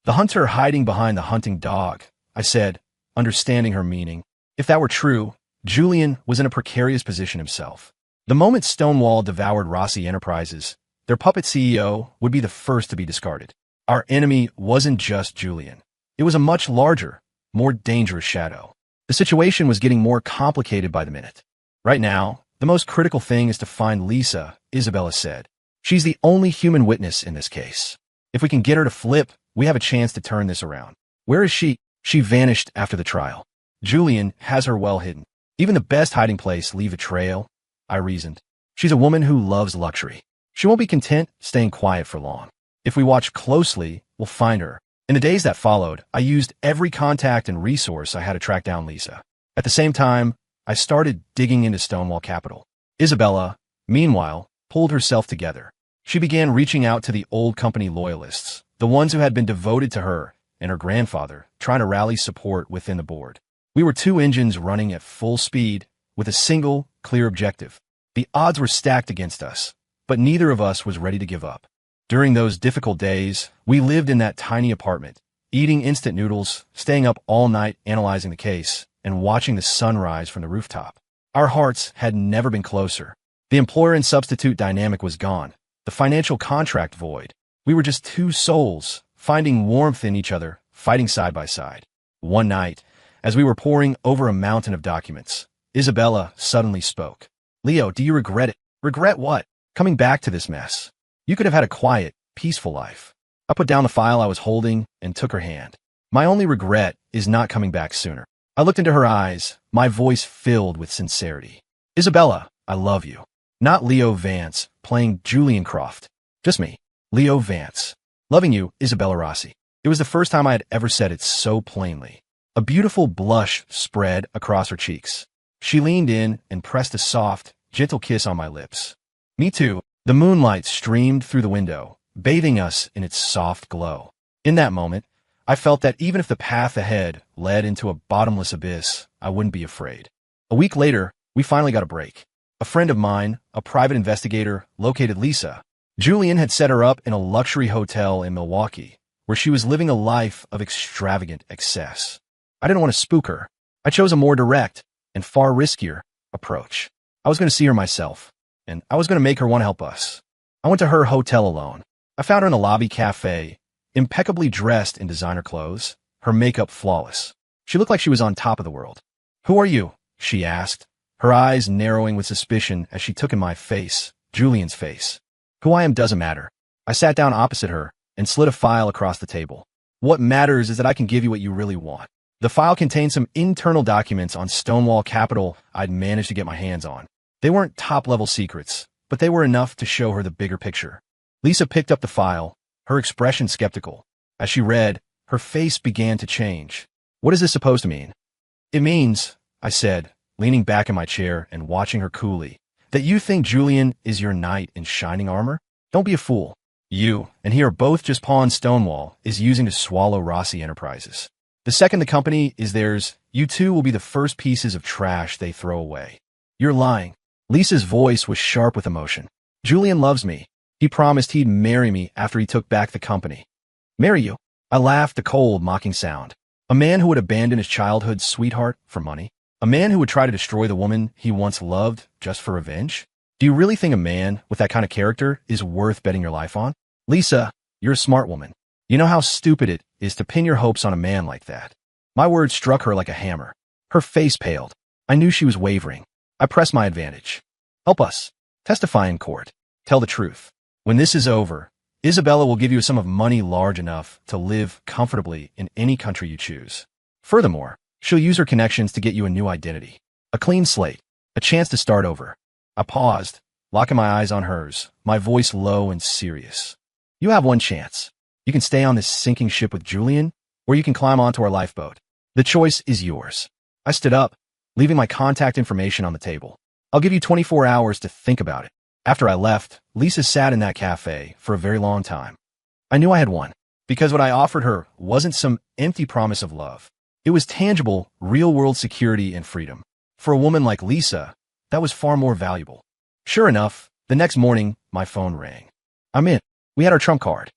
The hunter hiding behind the hunting dog, I said, understanding her meaning. If that were true, Julian was in a precarious position himself. The moment Stonewall devoured Rossi Enterprises, their puppet CEO would be the first to be discarded. Our enemy wasn't just Julian. It was a much larger, more dangerous shadow. The situation was getting more complicated by the minute. Right now, the most critical thing is to find Lisa, Isabella said. She's the only human witness in this case. If we can get her to flip, we have a chance to turn this around. Where is she? She vanished after the trial. Julian has her well hidden. Even the best hiding place leave a trail, I reasoned. She's a woman who loves luxury. She won't be content staying quiet for long. If we watch closely, we'll find her. In the days that followed, I used every contact and resource I had to track down Lisa. At the same time, I started digging into Stonewall Capital. Isabella, meanwhile, pulled herself together. She began reaching out to the old company loyalists, the ones who had been devoted to her and her grandfather, trying to rally support within the board. We were two engines running at full speed with a single, clear objective. The odds were stacked against us, but neither of us was ready to give up. During those difficult days, we lived in that tiny apartment, eating instant noodles, staying up all night analyzing the case, and watching the sunrise from the rooftop. Our hearts had never been closer. The employer and substitute dynamic was gone, the financial contract void. We were just two souls, finding warmth in each other, fighting side by side. One night, as we were poring over a mountain of documents, Isabella suddenly spoke. "Leo, do you regret it?" "Regret what?" "Coming back to this mess. You could have had a quiet, peaceful life." I put down the file I was holding and took her hand. "My only regret is not coming back sooner." I looked into her eyes, my voice filled with sincerity. "Isabella, I love you. Not Leo Vance, playing Julian Croft. Just me, Leo Vance. Loving you, Isabella Rossi." It was the first time I had ever said it so plainly. A beautiful blush spread across her cheeks. She leaned in and pressed a soft, gentle kiss on my lips. Me too. The moonlight streamed through the window, bathing us in its soft glow. In that moment, I felt that even if the path ahead led into a bottomless abyss, I wouldn't be afraid. A week later, we finally got a break. A friend of mine, a private investigator, located Lisa. Julian had set her up in a luxury hotel in Milwaukee, where she was living a life of extravagant excess. I didn't want to spook her. I chose a more direct and far riskier approach. I was going to see her myself, and I was going to make her want to help us. I went to her hotel alone. I found her in a lobby cafe, impeccably dressed in designer clothes, her makeup flawless. She looked like she was on top of the world. "Who are you?" she asked, her eyes narrowing with suspicion as she took in my face, Julian's face. "Who I am doesn't matter." I sat down opposite her and slid a file across the table. "What matters is that I can give you what you really want." The file contained some internal documents on Stonewall Capital I'd managed to get my hands on. They weren't top-level secrets, but they were enough to show her the bigger picture. Lisa picked up the file, her expression skeptical. As she read, her face began to change. "What is this supposed to mean?" "It means," I said, leaning back in my chair and watching her coolly, "that you think Julian is your knight in shining armor? Don't be a fool. You, and he are both just pawns Stonewall is using to swallow Rossi Enterprises. The second the company is theirs, you two will be the first pieces of trash they throw away." "You're lying." Lisa's voice was sharp with emotion. "Julian loves me. He promised he'd marry me after he took back the company." "Marry you?" I laughed, a cold, mocking sound. A man who would abandon his childhood sweetheart for money? A man who would try to destroy the woman he once loved just for revenge? Do you really think a man with that kind of character is worth betting your life on? "Lisa, you're a smart woman. You know how stupid it is to pin your hopes on a man like that." My words struck her like a hammer. Her face paled. I knew she was wavering. I pressed my advantage. "Help us. Testify in court. Tell the truth. When this is over, Isabella will give you a sum of money large enough to live comfortably in any country you choose. Furthermore, she'll use her connections to get you a new identity. A clean slate. A chance to start over." I paused, locking my eyes on hers, my voice low and serious. "You have one chance. You can stay on this sinking ship with Julian, or you can climb onto our lifeboat. The choice is yours." I stood up, leaving my contact information on the table. "I'll give you 24 hours to think about it." After I left, Lisa sat in that cafe for a very long time. I knew I had won, because what I offered her wasn't some empty promise of love. It was tangible, real-world security and freedom. For a woman like Lisa, that was far more valuable. Sure enough, the next morning, my phone rang. "I'm in." We had our trump card.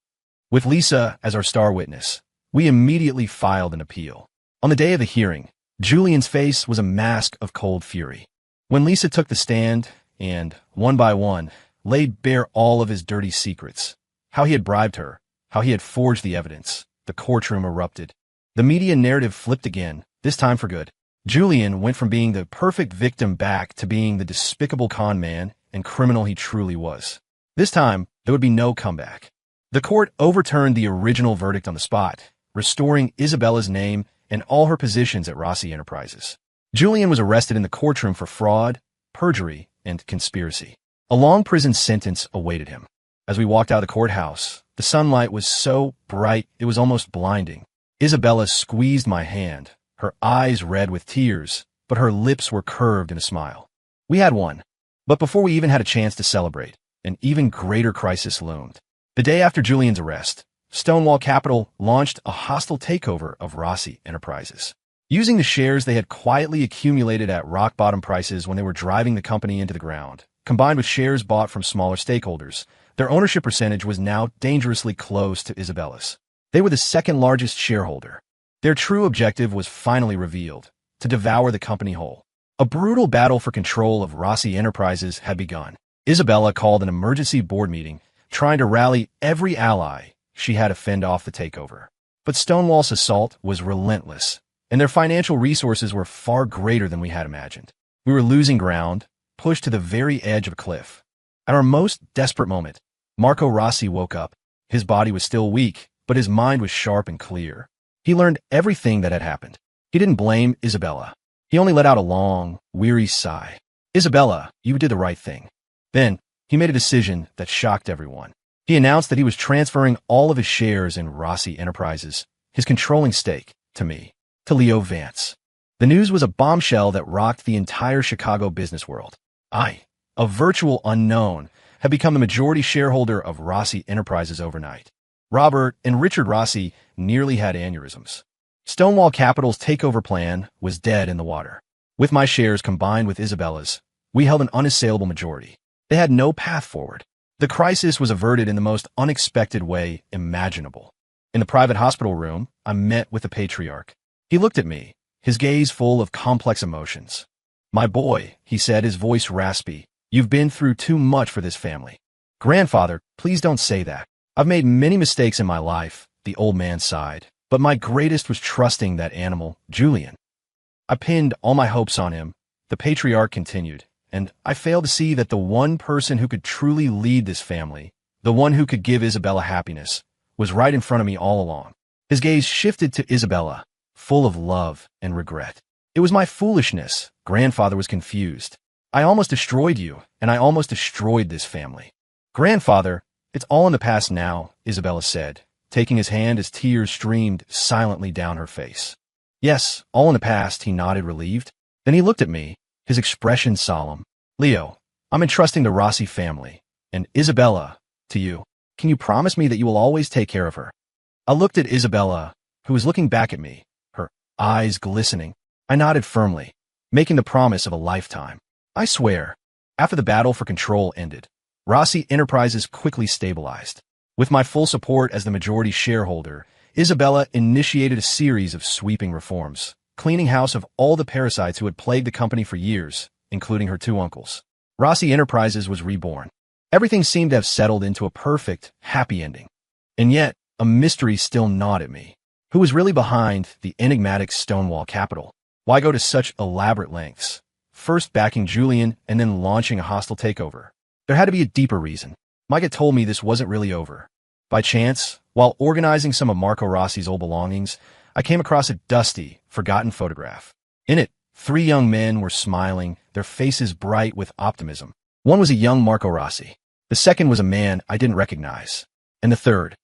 With Lisa as our star witness, we immediately filed an appeal. On the day of the hearing, Julian's face was a mask of cold fury. When Lisa took the stand and, one by one, laid bare all of his dirty secrets, how he had bribed her, how he had forged the evidence, the courtroom erupted. The media narrative flipped again, this time for good. Julian went from being the perfect victim back to being the despicable con man and criminal he truly was. This time, there would be no comeback. The court overturned the original verdict on the spot, restoring Isabella's name and all her positions at Rossi Enterprises. Julian was arrested in the courtroom for fraud, perjury, and conspiracy. A long prison sentence awaited him. As we walked out of the courthouse, the sunlight was so bright it was almost blinding. Isabella squeezed my hand, her eyes red with tears, but her lips were curved in a smile. We had won. But before we even had a chance to celebrate, an even greater crisis loomed. The day after Julian's arrest, Stonewall Capital launched a hostile takeover of Rossi Enterprises. Using the shares they had quietly accumulated at rock-bottom prices when they were driving the company into the ground, combined with shares bought from smaller stakeholders, their ownership percentage was now dangerously close to Isabella's. They were the second-largest shareholder. Their true objective was finally revealed, to devour the company whole. A brutal battle for control of Rossi Enterprises had begun. Isabella called an emergency board meeting, trying to rally every ally she had to fend off the takeover. But Stonewall's assault was relentless, and their financial resources were far greater than we had imagined. We were losing ground, pushed to the very edge of a cliff. At our most desperate moment, Marco Rossi woke up. His body was still weak, but his mind was sharp and clear. He learned everything that had happened. He didn't blame Isabella. He only let out a long, weary sigh. Isabella, you did the right thing. Then, he made a decision that shocked everyone. He announced that he was transferring all of his shares in Rossi Enterprises, his controlling stake, to me, to Leo Vance. The news was a bombshell that rocked the entire Chicago business world. I, a virtual unknown, had become the majority shareholder of Rossi Enterprises overnight. Robert and Richard Rossi nearly had aneurysms. Stonewall Capital's takeover plan was dead in the water. With my shares combined with Isabella's, we held an unassailable majority. They had no path forward. The crisis was averted in the most unexpected way imaginable. In the private hospital room, I met with the patriarch. He looked at me, his gaze full of complex emotions. "My boy," he said, his voice raspy, "you've been through too much for this family." "Grandfather, please don't say that. I've made many mistakes in my life," the old man sighed, "but my greatest was trusting that animal, Julian. I pinned all my hopes on him," the patriarch continued, "and I failed to see that the one person who could truly lead this family, the one who could give Isabella happiness, was right in front of me all along." His gaze shifted to Isabella, full of love and regret. "It was my foolishness," Grandfather was confused. "I almost destroyed you, and I almost destroyed this family." "Grandfather, it's all in the past now," Isabella said, taking his hand as tears streamed silently down her face. "Yes, all in the past," he nodded, relieved. Then he looked at me, his expression solemn. "Leo, I'm entrusting the Rossi family, and Isabella, to you. Can you promise me that you will always take care of her?" I looked at Isabella, who was looking back at me, her eyes glistening. I nodded firmly, making the promise of a lifetime. "I swear." After the battle for control ended, Rossi Enterprises quickly stabilized. With my full support as the majority shareholder, Isabella initiated a series of sweeping reforms, cleaning house of all the parasites who had plagued the company for years, including her two uncles. Rossi Enterprises was reborn. Everything seemed to have settled into a perfect, happy ending. And yet, a mystery still gnawed at me. Who was really behind the enigmatic Stonewall Capital? Why go to such elaborate lengths? First backing Julian and then launching a hostile takeover. There had to be a deeper reason. Mike had told me this wasn't really over. By chance, while organizing some of Marco Rossi's old belongings, I came across a dusty, forgotten photograph. In it, 3 young men were smiling, their faces bright with optimism. One was a young Marco Rossi. The second was a man I didn't recognize. And the third.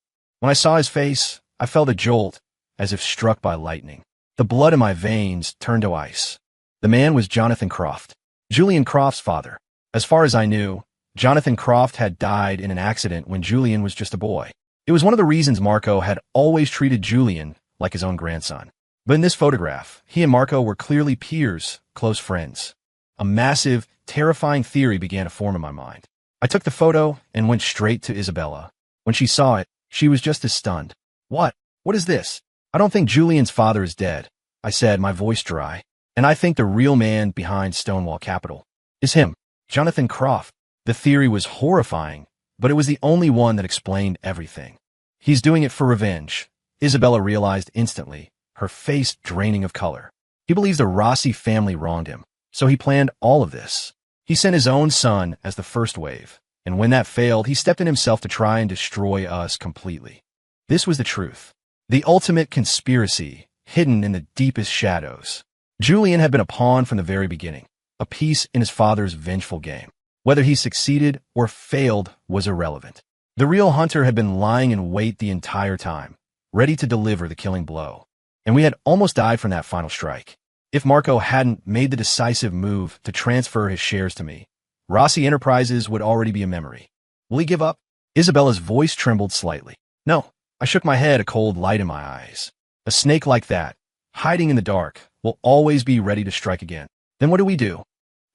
When I saw his face, I felt a jolt, as if struck by lightning. The blood in my veins turned to ice. The man was Jonathan Croft, Julian Croft's father. As far as I knew, Jonathan Croft had died in an accident when Julian was just a boy. It was one of the reasons Marco had always treated Julian like his own grandson. But in this photograph, he and Marco were clearly peers, close friends. A massive, terrifying theory began to form in my mind. I took the photo and went straight to Isabella. When she saw it, she was just as stunned. "What? What is this?" "I don't think Julian's father is dead," I said, my voice dry. "And I think the real man behind Stonewall Capital is him, Jonathan Croft." The theory was horrifying, but it was the only one that explained everything. "He's doing it for revenge," Isabella realized instantly, her face draining of color. "He believes the Rossi family wronged him, so he planned all of this. He sent his own son as the first wave, and when that failed, he stepped in himself to try and destroy us completely." This was the truth. The ultimate conspiracy, hidden in the deepest shadows. Julian had been a pawn from the very beginning, a piece in his father's vengeful game. Whether he succeeded or failed was irrelevant. The real hunter had been lying in wait the entire time, ready to deliver the killing blow. And we had almost died from that final strike. If Marco hadn't made the decisive move to transfer his shares to me, Rossi Enterprises would already be a memory. Will he give up? Isabella's voice trembled slightly. No. I shook my head, a cold light in my eyes. A snake like that, hiding in the dark, will always be ready to strike again. Then what do?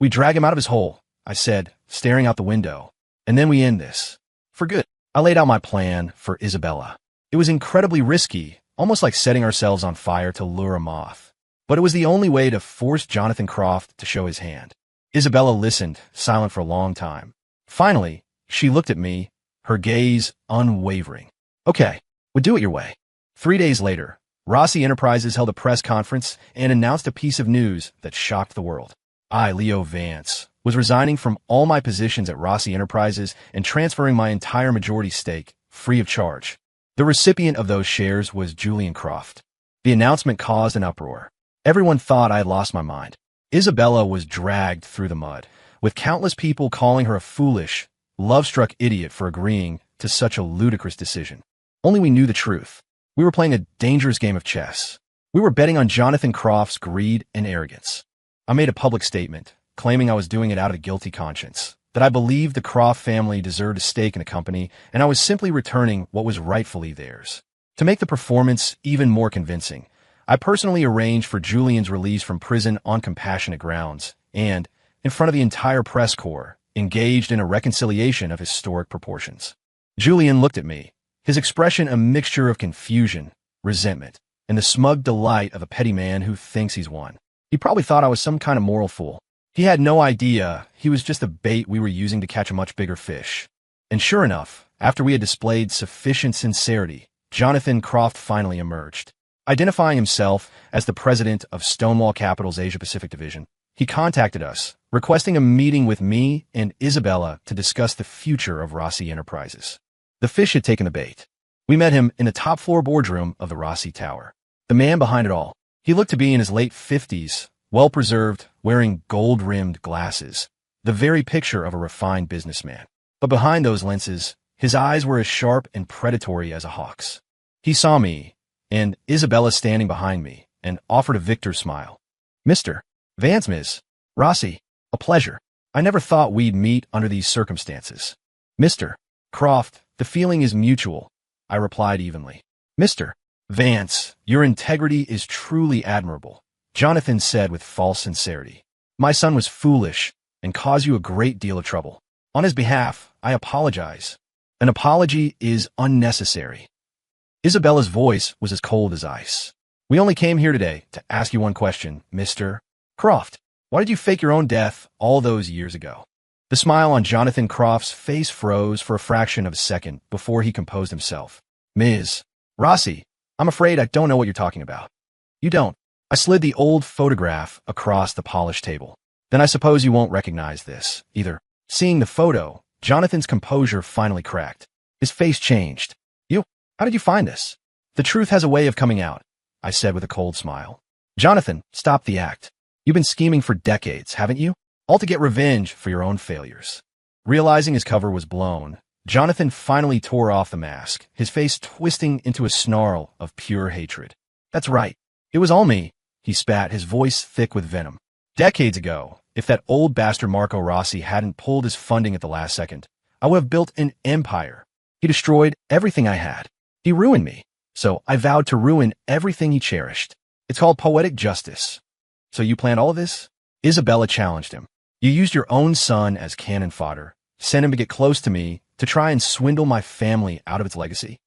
We drag him out of his hole, I said, staring out the window. And then we end this. For good. I laid out my plan for Isabella. It was incredibly risky, almost like setting ourselves on fire to lure a moth. But it was the only way to force Jonathan Croft to show his hand. Isabella listened, silent for a long time. Finally, she looked at me, her gaze unwavering. Okay, we'll do it your way. 3 days later, Rossi Enterprises held a press conference and announced a piece of news that shocked the world. I, Leo Vance, was resigning from all my positions at Rossi Enterprises and transferring my entire majority stake, free of charge. The recipient of those shares was Julian Croft. The announcement caused an uproar. Everyone thought I had lost my mind. Isabella was dragged through the mud, with countless people calling her a foolish, love-struck idiot for agreeing to such a ludicrous decision. Only we knew the truth. We were playing a dangerous game of chess. We were betting on Jonathan Croft's greed and arrogance. I made a public statement, claiming I was doing it out of a guilty conscience, that I believed the Croft family deserved a stake in the company, and I was simply returning what was rightfully theirs. To make the performance even more convincing, I personally arranged for Julian's release from prison on compassionate grounds, and, in front of the entire press corps, engaged in a reconciliation of historic proportions. Julian looked at me, his expression a mixture of confusion, resentment, and the smug delight of a petty man who thinks he's won. He probably thought I was some kind of moral fool. He had no idea he was just a bait we were using to catch a much bigger fish. And sure enough, after we had displayed sufficient sincerity, Jonathan Croft finally emerged. Identifying himself as the president of Stonewall Capital's Asia-Pacific Division, he contacted us, requesting a meeting with me and Isabella to discuss the future of Rossi Enterprises. The fish had taken the bait. We met him in the top-floor boardroom of the Rossi Tower. The man behind it all. He looked to be in his late 50s, well-preserved, wearing gold-rimmed glasses, the very picture of a refined businessman. But behind those lenses, his eyes were as sharp and predatory as a hawk's. He saw me, and Isabella standing behind me, and offered a victor's smile. Mr. Vance, Ms. Rossi, a pleasure. I never thought we'd meet under these circumstances. Mr. Croft, the feeling is mutual, I replied evenly. Mr. Vance, your integrity is truly admirable, Jonathan said with false sincerity. My son was foolish and caused you a great deal of trouble. On his behalf, I apologize. An apology is unnecessary. Isabella's voice was as cold as ice. We only came here today to ask you one question, Mr. Croft. Why did you fake your own death all those years ago? The smile on Jonathan Croft's face froze for a fraction of a second before he composed himself. Ms. Rossi, I'm afraid I don't know what you're talking about. You don't. I slid the old photograph across the polished table. Then I suppose you won't recognize this, either. Seeing the photo, Jonathan's composure finally cracked. His face changed. How did you find this? The truth has a way of coming out, I said with a cold smile. Jonathan, stop the act. You've been scheming for decades, haven't you? All to get revenge for your own failures. Realizing his cover was blown, Jonathan finally tore off the mask, his face twisting into a snarl of pure hatred. That's right. It was all me, he spat, his voice thick with venom. Decades ago, if that old bastard Marco Rossi hadn't pulled his funding at the last second, I would have built an empire. He destroyed everything I had. He ruined me, so I vowed to ruin everything he cherished. It's called poetic justice. So you planned all of this? Isabella challenged him. You used your own son as cannon fodder, sent him to get close to me, to try and swindle my family out of its legacy.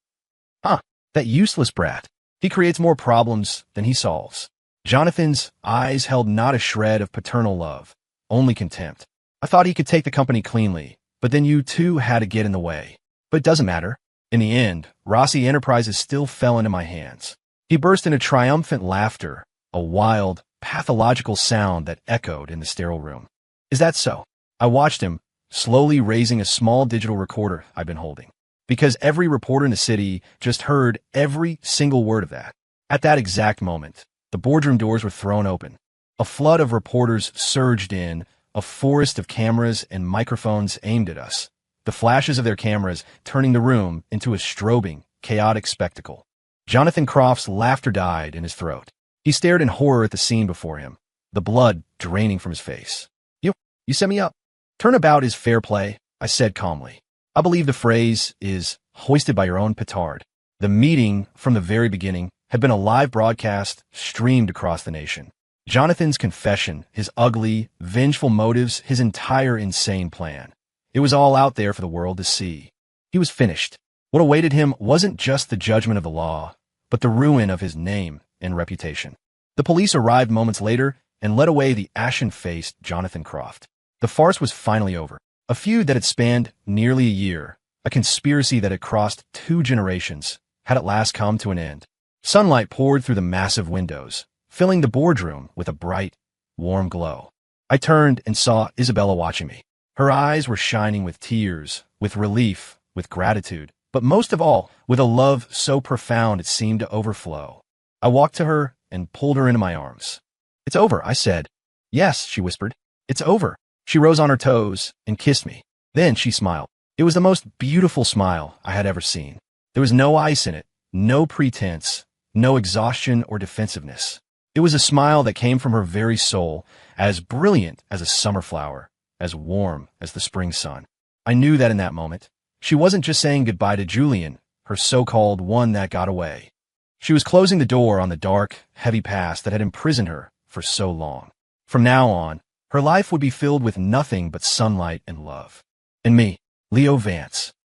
Huh, that useless brat. He creates more problems than he solves. Jonathan's eyes held not a shred of paternal love, only contempt. I thought he could take the company cleanly, but then you two had to get in the way. But it doesn't matter. In the end, Rossi Enterprises still fell into my hands. He burst into triumphant laughter, a wild, pathological sound that echoed in the sterile room. Is that so? I watched him, slowly raising a small digital recorder I'd been holding, because every reporter in the city just heard every single word of that. At that exact moment, the boardroom doors were thrown open. A flood of reporters surged in, a forest of cameras and microphones aimed at us, the flashes of their cameras turning the room into a strobing, chaotic spectacle. Jonathan Croft's laughter died in his throat. He stared in horror at the scene before him, the blood draining from his face. You set me up. Turnabout is fair play, I said calmly. I believe the phrase is hoisted by your own petard. The meeting, from the very beginning, had been a live broadcast streamed across the nation. Jonathan's confession, his ugly, vengeful motives, his entire insane plan. It was all out there for the world to see. He was finished. What awaited him wasn't just the judgment of the law, but the ruin of his name and reputation. The police arrived moments later and led away the ashen-faced Jonathan Croft. The farce was finally over. A feud that had spanned nearly a year, a conspiracy that had crossed 2 generations, had at last come to an end. Sunlight poured through the massive windows, filling the boardroom with a bright, warm glow. I turned and saw Isabella watching me. Her eyes were shining with tears, with relief, with gratitude, but most of all, with a love so profound it seemed to overflow. I walked to her and pulled her into my arms. "It's over," I said. "Yes," she whispered. "It's over." She rose on her toes and kissed me. Then she smiled. It was the most beautiful smile I had ever seen. There was no ice in it, no pretense, no exhaustion or defensiveness. It was a smile that came from her very soul, as brilliant as a summer flower, as warm as the spring sun. I knew that in that moment. She wasn't just saying goodbye to Julian, her so-called one that got away. She was closing the door on the dark, heavy past that had imprisoned her for so long. From now on, her life would be filled with nothing but sunlight and love. And me, Leo Vance,